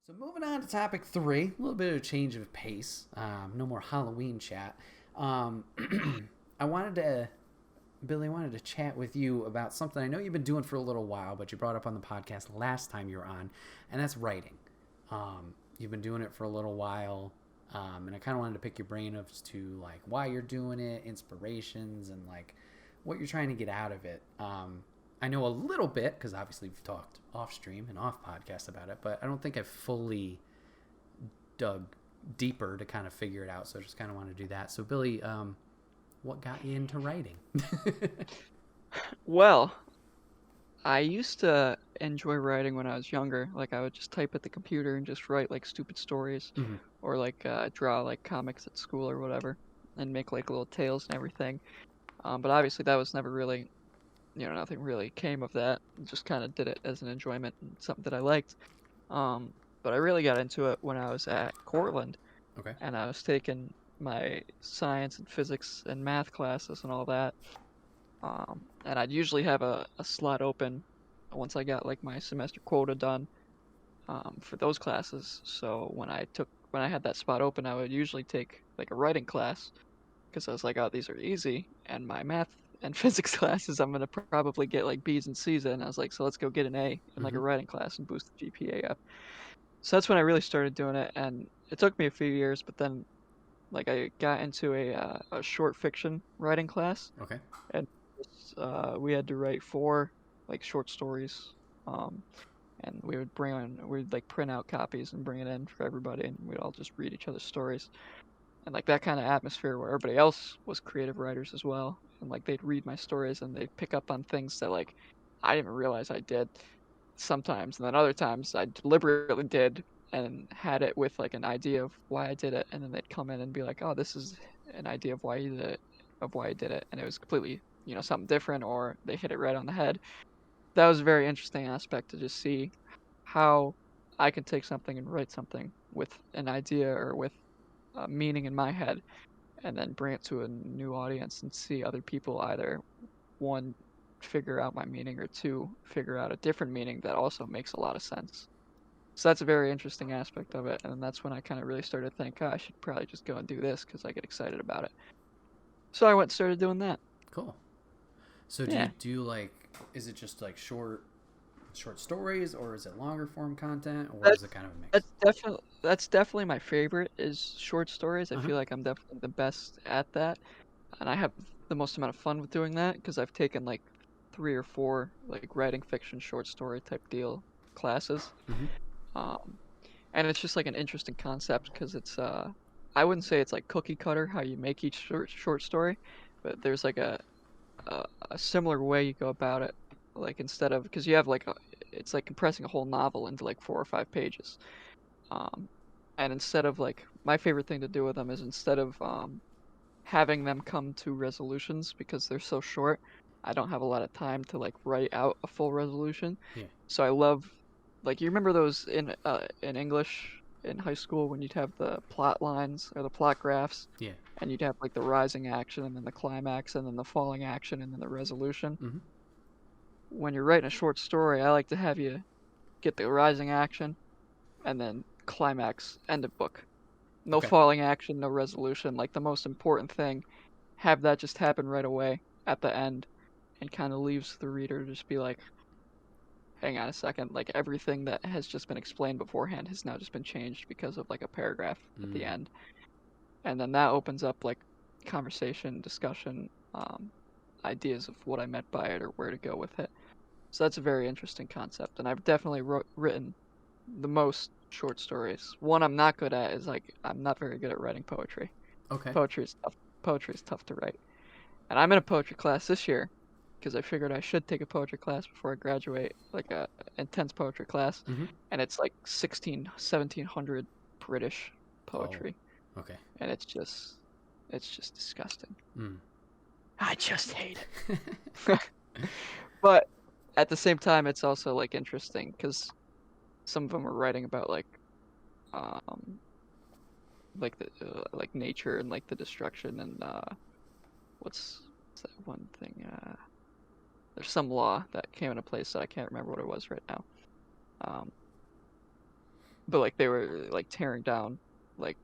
So moving on to topic three, a little bit of a change of pace. No more Halloween chat. Um, I wanted to, Billy, I wanted to chat with you about something I know you've been doing for a little while, but you brought up on the podcast last time you were on, and that's writing. You've been doing it for a little while, and I kind of wanted to pick your brain as to like why you're doing it, inspirations, and like what you're trying to get out of it. I know a little bit because obviously we've talked off stream and off podcast about it, but I don't think I've fully dug deeper to kind of figure it out. So I just kind of want to do that. So Billy, what got you into writing? Well, I used to enjoy writing when I was younger. Like I would just type at the computer and just write like stupid stories Mm-hmm. or like draw like comics at school or whatever and make like little tales and everything. But obviously that was never really, nothing really came of that. Just kind of did it as an enjoyment and something that I liked. But I really got into it when I was at Cortland Okay. and I was taking my science and physics and math classes and all that. And I'd usually have a slot open once I got like my semester quota done for those classes. So when I had that spot open, I would usually take like a writing class because I was like, oh, these are easy, and my math and physics classes I'm gonna probably get like B's and C's in. I was like, so let's go get an A in like Mm-hmm. a writing class and boost the GPA up. So that's when I really started doing it, and it took me a few years, but then like I got into a short fiction writing class Okay. and we had to write four like short stories, um, and we'd like print out copies and bring it in for everybody, and we'd all just read each other's stories, and like that kind of atmosphere where everybody else was creative writers as well, and like they'd read my stories and they'd pick up on things that like I didn't realize I did sometimes, and then other times I deliberately did and had it with like an idea of why I did it, and then they'd come in and be like, "Oh, this is an idea of why you did it, of why I did it," and it was completely, something different, or they hit it right on the head. That was a very interesting aspect to just see how I can take something and write something with an idea or with a meaning in my head, and then bring it to a new audience and see other people either one figure out my meaning or two figure out a different meaning that also makes a lot of sense. So that's a very interesting aspect of it, and that's when I kind of really started to think, oh, I should probably just go and do this because I get excited about it. So I went and started doing that. Cool. So do you Yeah, do like? Is it just like short stories, or is it longer form content, or is that's it kind of a mix? that's definitely my favorite is short stories. I Uh huh. feel like I'm definitely the best at that, and I have the most amount of fun with doing that because I've taken like three or four like writing fiction short story type deal classes. Mm-hmm. Um, and it's just like an interesting concept because it's I wouldn't say it's like cookie cutter how you make each short story, but there's like a similar way you go about it. Like instead of because you have like it's like compressing a whole novel into like 4 or 5 pages. Um, and instead of like my favorite thing to do with them is instead of having them come to resolutions because they're so short, I don't have a lot of time to like write out a full resolution. Yeah. So I love like you remember those in English in high school when you'd have the plot lines or the plot graphs Yeah. and you'd have like the rising action and then the climax and then the falling action and then the resolution. Mm-hmm. When you're writing a short story, I like to have you get the rising action and then climax, end of book. No Okay. falling action, no resolution. Like the most important thing, have that just happen right away at the end and kind of leaves the reader to just be like, hang on a second, like everything that has just been explained beforehand has now just been changed because of like a paragraph at the Mm. end. And then that opens up like conversation, discussion, ideas of what I meant by it or where to go with it. So that's a very interesting concept. And I've definitely written the most short stories. One I'm not good at is like, I'm not very good at writing poetry. Okay. Poetry is tough. Poetry is tough to write. And I'm in a poetry class this year because I figured I should take a poetry class before I graduate, like a intense poetry class, Mm-hmm. and it's like 1700 British Oh. poetry, Okay. and it's just disgusting. Mm. I just hate it. But at the same time, it's also like interesting because some of them are writing about um like the like nature and like the destruction and what's that one thing there's some law that came into place that I can't remember what it was right now. Um, but like they were like tearing down like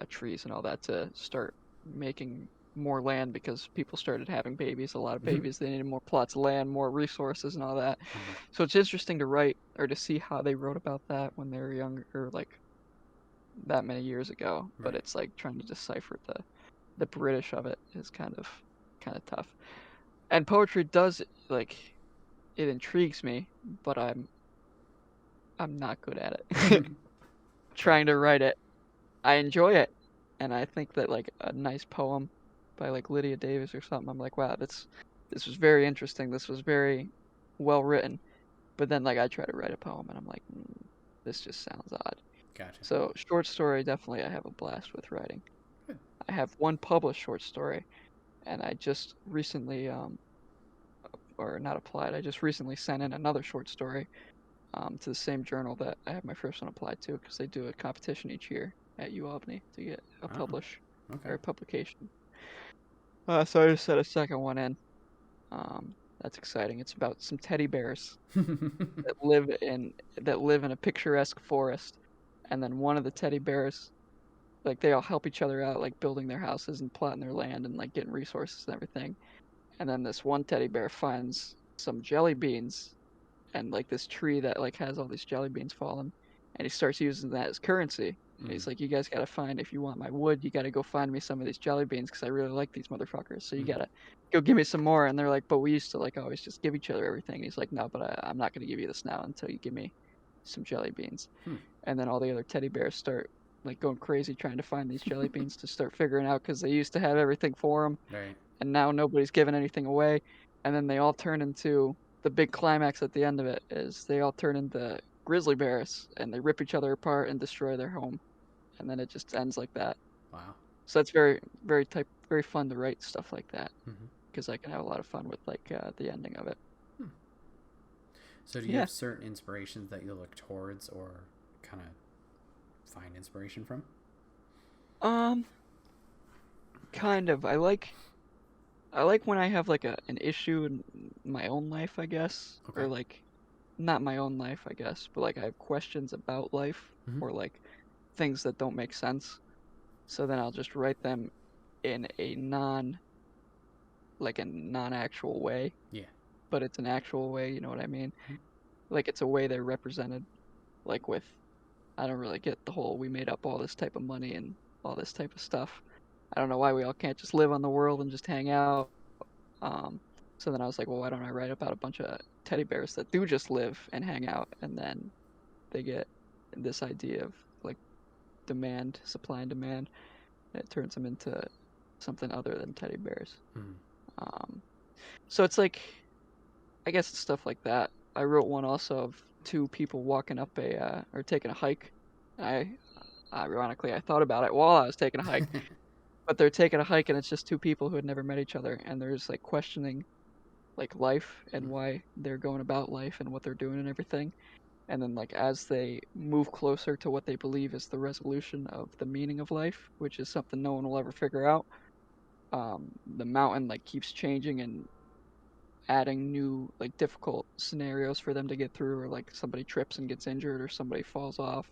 trees and all that to start making more land because people started having babies, a lot of Mm-hmm. babies. They needed more plots of land, more resources, and all that. Mm-hmm. So it's interesting to write or to see how they wrote about that when they were younger, or like that many years ago. But Right. it's like trying to decipher the British of it is kind of tough. And poetry does like it intrigues me, but I'm not good at it. Fair. Trying to write it, I enjoy it, and I think that like a nice poem by like Lydia Davis or something, I'm like, wow, this was very interesting. This was very well written. But then like I try to write a poem and I'm like, this just sounds odd. Gotcha. So short story, definitely I have a blast with writing. Good. I have one published short story, and I just recently or not applied. I just recently sent in another short story to the same journal that I have my first one applied to because they do a competition each year at UAlbany to get a Oh, publish okay. or a publication. So I just sent a second one in. That's exciting. It's about some teddy bears that live in a picturesque forest, and then one of the teddy bears, like they all help each other out, like building their houses and plotting their land and like getting resources and everything. And then this one teddy bear finds some jelly beans and like this tree that like has all these jelly beans falling, and he starts using that as currency. And Mm, he's like, "You guys gotta find if you want my wood, you gotta go find me some of these jelly beans because I really like these motherfuckers. So you mm, gotta go give me some more." And they're like, "But we used to like always just give each other everything." And he's like, "No, but I'm not gonna give you this now until you give me some jelly beans." hmm. And then all the other teddy bears start like going crazy trying to find these jelly beans to start figuring out because they used to have everything for them Right. and now nobody's giving anything away. And then they all turn into the big climax at the end of it is they all turn into grizzly bears and they rip each other apart and destroy their home. And then it just ends like that. Wow. So that's very fun to write stuff like that Mm-hmm. because I can have a lot of fun with like the ending of it. Hmm. So do you Yeah. have certain inspirations that you look towards or kind of find inspiration from? Um, kind of. I like when I have like an issue in my own life, I guess, Okay. or like not my own life, I guess, but like I have questions about life Mm-hmm. or like things that don't make sense. So then I'll just write them in a non-actual way, Yeah. but it's an actual way, you know what I mean? Mm-hmm. Like it's a way they're represented, like with I don't really get the whole we made up all this type of money and all this type of stuff. I don't know why we all can't just live on the world and just hang out. Um, so then I was like, well, why don't I write about a bunch of teddy bears that do just live and hang out, and then they get this idea of like demand, supply and demand, and it turns them into something other than teddy bears. Mm-hmm. Um, so it's like, I guess it's stuff like that. I wrote one also of two people walking up or taking a hike. I ironically I thought about it while I was taking a hike, but they're taking a hike and it's just two people who had never met each other and there's like questioning like life and why they're going about life and what they're doing and everything. And then like as they move closer to what they believe is the resolution of the meaning of life, which is something no one will ever figure out, the mountain like keeps changing and adding new like difficult scenarios for them to get through, or like somebody trips and gets injured or somebody falls off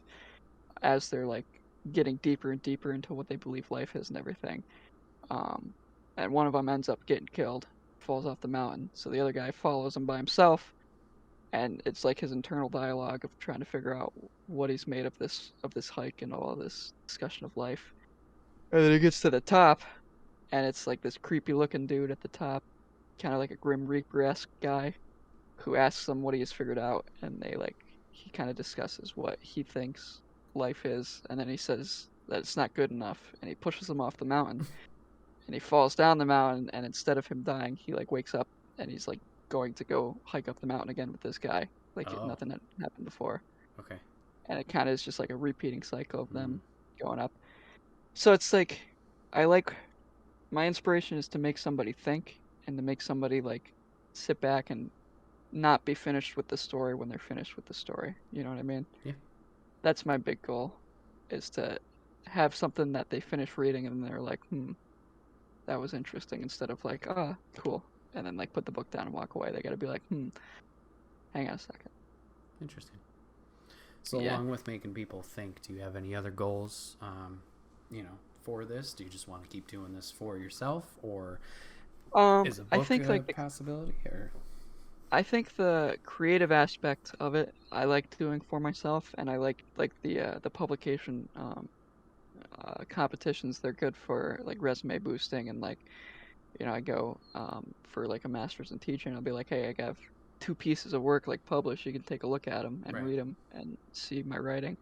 as they're like getting deeper and deeper into what they believe life is and everything. Um, and one of them ends up getting killed, falls off the mountain. So the other guy follows him by himself, and it's like his internal dialogue of trying to figure out what he's made of this hike and all of this discussion of life. And then he gets to the top, and it's like this creepy looking dude at the top, kind of like a Grim Reaper esque guy, who asks him what he has figured out, and he kind of discusses what he thinks life is, and then he says that it's not good enough, and he pushes him off the mountain, and he falls down the mountain, and instead of him dying, he like wakes up, and he's like going to go hike up the mountain again with this guy, like Oh. nothing had happened before, Okay. and it kind of is just like a repeating cycle of Mm. them going up. So it's like I like my inspiration is to make somebody think and to make somebody like sit back and not be finished with the story when they're finished with the story. You know what I mean? Yeah. That's my big goal, is to have something that they finish reading and they're like, that was interesting, instead of like, ah, cool, and then like put the book down and walk away. They got to be like, hang on a second. Interesting. So Yeah. along with making people think, do you have any other goals, for this? Do you just want to keep doing this for yourself, or is a I book think a like possibility? Or I think the creative aspect of it I like doing for myself, and I like the publication competitions. They're good for like resume boosting, and like I go for like a master's in teaching. I'll be like, hey, I have 2 pieces of work like published. You can take a look at them and right? read them and see my writing.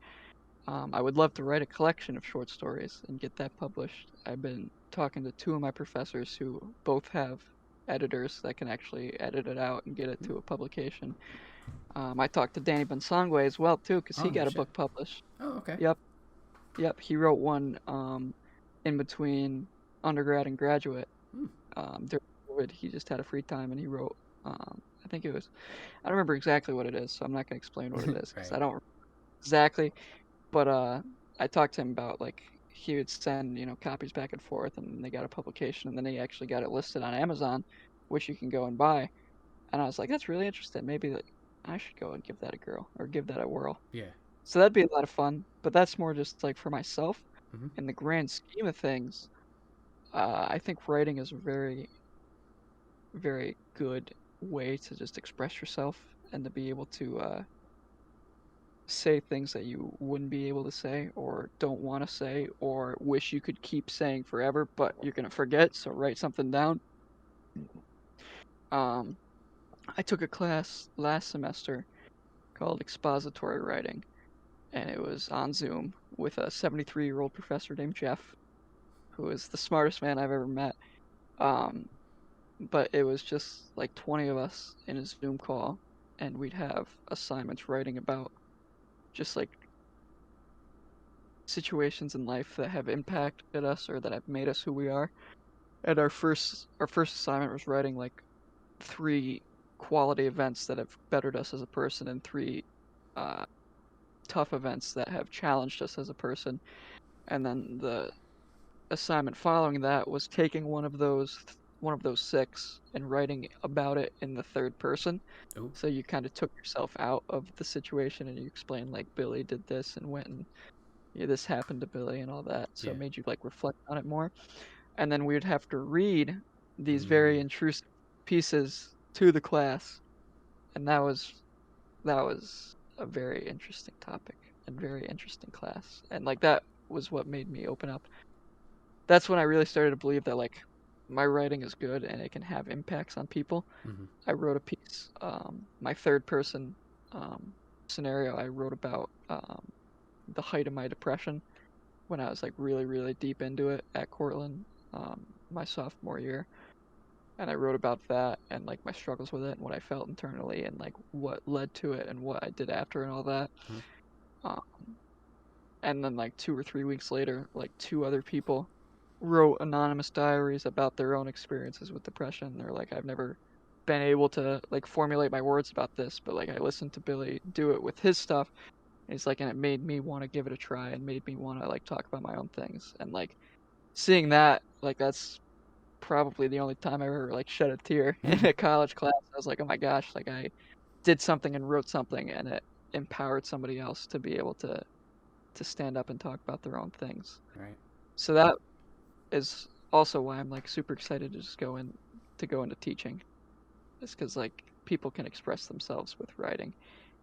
I would love to write a collection of short stories and get that published. I've been talking to 2 of my professors who both have editors that can actually edit it out and get it to a publication. I talked to Danny Bensangwe as well too, because Oh he no got a shit. book published. Oh okay. Yep, yep. He wrote one in between undergrad and graduate. Hmm. During COVID, he just had a free time and he wrote. I think it was. I don't remember exactly what it is, so I'm not gonna explain what it is because Right. I don't remember exactly. But I talked to him about like he would send copies back and forth, and they got a publication, and then he actually got it listed on Amazon, which you can go and buy. And I was like, that's really interesting. Maybe like I should go and give that a girl or give that a whirl. Yeah. So that'd be a lot of fun. But that's more just like for myself. Mm-hmm. In the grand scheme of things, I think writing is a very, very good way to just express yourself and to be able to say things that you wouldn't be able to say or don't want to say or wish you could keep saying forever, but you're going to forget. So write something down. Um, I took a class last semester called Expository Writing, and it was on Zoom with a 73-year-old professor named Jeff, who is the smartest man I've ever met. Um, but it was just like 20 of us in a Zoom call, and we'd have assignments writing about just like situations in life that have impacted us or that have made us who we are. And our first assignment was writing like 3 quality events that have bettered us as a person and 3 uh, tough events that have challenged us as a person. And then the assignment following that was taking one of those 6 and writing about it in the third person. Oh So you kind of took yourself out of the situation and you explained like Billy did this and went and this happened to Billy and all that. So yeah. it made you like reflect on it more. And then we'd have to read these very Mm. intrusive pieces to the class. And that was a very interesting topic and very interesting class. And like that was what made me open up. That's when I really started to believe that like my writing is good and it can have impacts on people. Mm-hmm. I wrote a piece, my third person um, scenario. I wrote about the height of my depression when I was like really, really deep into it at Cortland, my sophomore year. And I wrote about that and like my struggles with it and what I felt internally and like what led to it and what I did after and all that. Mm-hmm. Um, and then like 2 or 3 weeks later, like 2 other people wrote anonymous diaries about their own experiences with depression. They're like, I've never been able to like formulate my words about this, but like I listened to Billy do it with his stuff. And he's like, and it made me want to give it a try and made me want to like talk about my own things. And like seeing that, like that's probably the only time I ever like shed a tear in a college class. I was like, oh my gosh, like I did something and wrote something and it empowered somebody else to be able to stand up and talk about their own things. Right. So that is also why I'm like super excited to just go into teaching. Is because like people can express themselves with writing,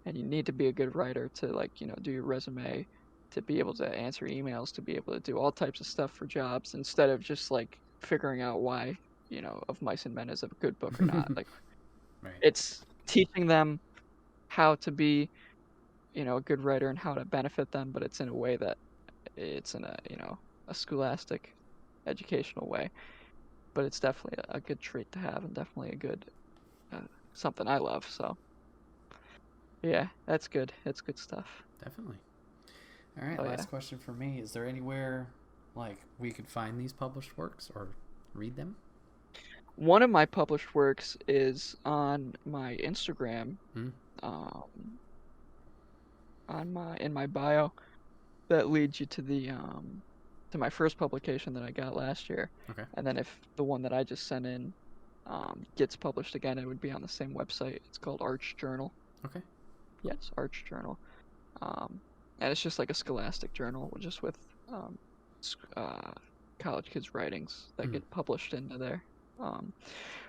and you need to be a good writer to like do your resume, to be able to answer emails, to be able to do all types of stuff for jobs instead of just like figuring out why Of Mice and Men is a good book or not. Like Right. it's teaching them how to be a good writer and how to benefit them, but it's in a way that it's in a scholastic educational way, but it's definitely a good trait to have and definitely a good uh, something I love. So yeah, that's good. It's good stuff. Definitely. All right. Oh yeah. Last question for me: is there anywhere like we could find these published works or read them? One of my published works is on my Instagram, Hmm. um, on my in my bio. That leads you to my first publication that I got last year, Okay. and then if the one that I just sent in gets published again, it would be on the same website. It's called Arch Journal. Okay. Yes, Arch Journal. And it's just like a scholastic journal, just with college kids' writings that get published into there. But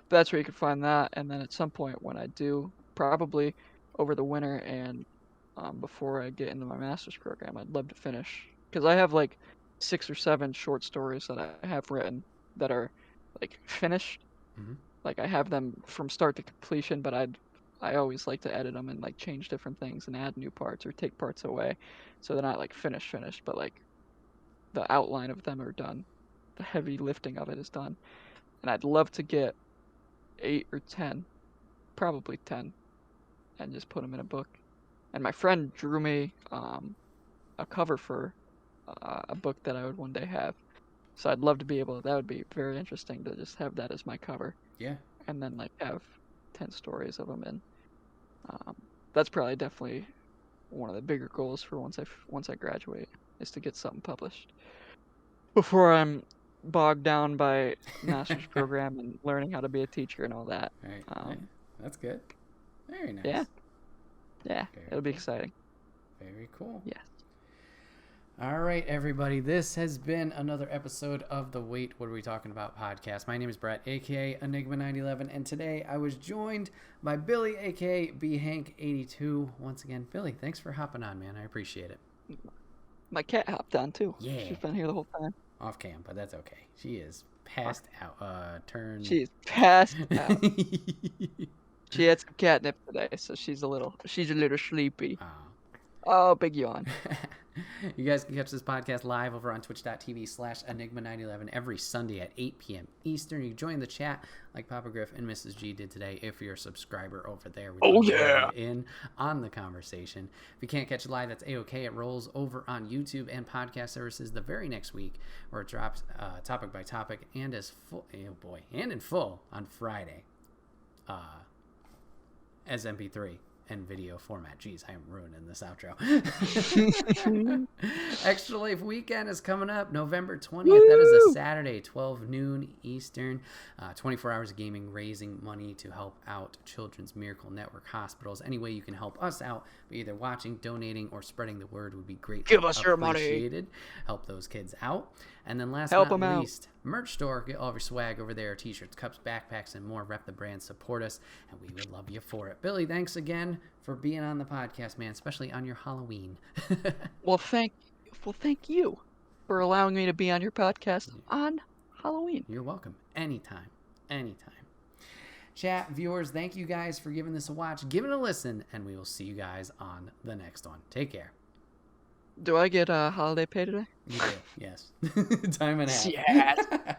that's where you can find that. And then at some point when I do, probably over the winter and before I get into my master's program, I'd love to finish, because I have like 6 or 7 short stories that I have written that are like finished. Like I have them from start to completion, but I always like to edit them and like change different things and add new parts or take parts away, so they're not like finished, but like the outline of them are done. The heavy lifting of it is done. And I'd love to get 8 or 10, probably 10, and just put them in a book. And my friend drew me a cover for a book that I would one day have. So I'd love to be able. That would be very interesting to just have that as my cover. Yeah. And then like have 10 stories of them in. That's probably definitely one of the bigger goals for once I graduate, is to get something published before I'm bogged down by master's program and learning how to be a teacher and all that. Right. That's good. Very nice. Yeah. Very It'll be exciting. Very cool. Yes. All right, everybody. This has been another episode of the Wait, What Are We Talking About podcast. My name is Bret, aka Enigma911, and today I was joined by Billy, aka BHank82. Once again, Billy, thanks for hopping on, man. I appreciate it. My cat hopped on too. Yeah. She's been here the whole time. Off cam, but that's okay. She is passed out. She's passed out. She had some catnip today, so she's a little sleepy. Oh, big yawn. You guys can catch this podcast live over on twitch.tv/Enigma911 every Sunday at 8 p.m. Eastern. You can join the chat like Papa Griff and Mrs. G did today if you're a subscriber over there. We'd love to have you in on the conversation. If you can't catch it live, that's A-OK. It rolls over on YouTube and podcast services the very next week, where it drops topic by topic and in full on Friday as MP3 and video format. Jeez, I am ruining this outro. Extra Life Weekend is coming up November 20th. Woo! That is a Saturday, 12 noon Eastern. 24 hours of gaming, raising money to help out Children's Miracle Network hospitals. Any way you can help us out, either watching, donating, or spreading the word would be great. Give us your money. Help those kids out. And then last but not not least, merch store. Get all of your swag over there. T-shirts, cups, backpacks, and more. Rep the brand. Support us, and we would love you for it. Billy, thanks again for being on the podcast, man, especially on your Halloween. Well, thank you for allowing me to be on your podcast on Halloween. You're welcome. Anytime. Chat, viewers, thank you guys for giving this a watch, giving it a listen, and we will see you guys on the next one. Take care. Do I get holiday pay today? You do, yes. Time and a half. Yes.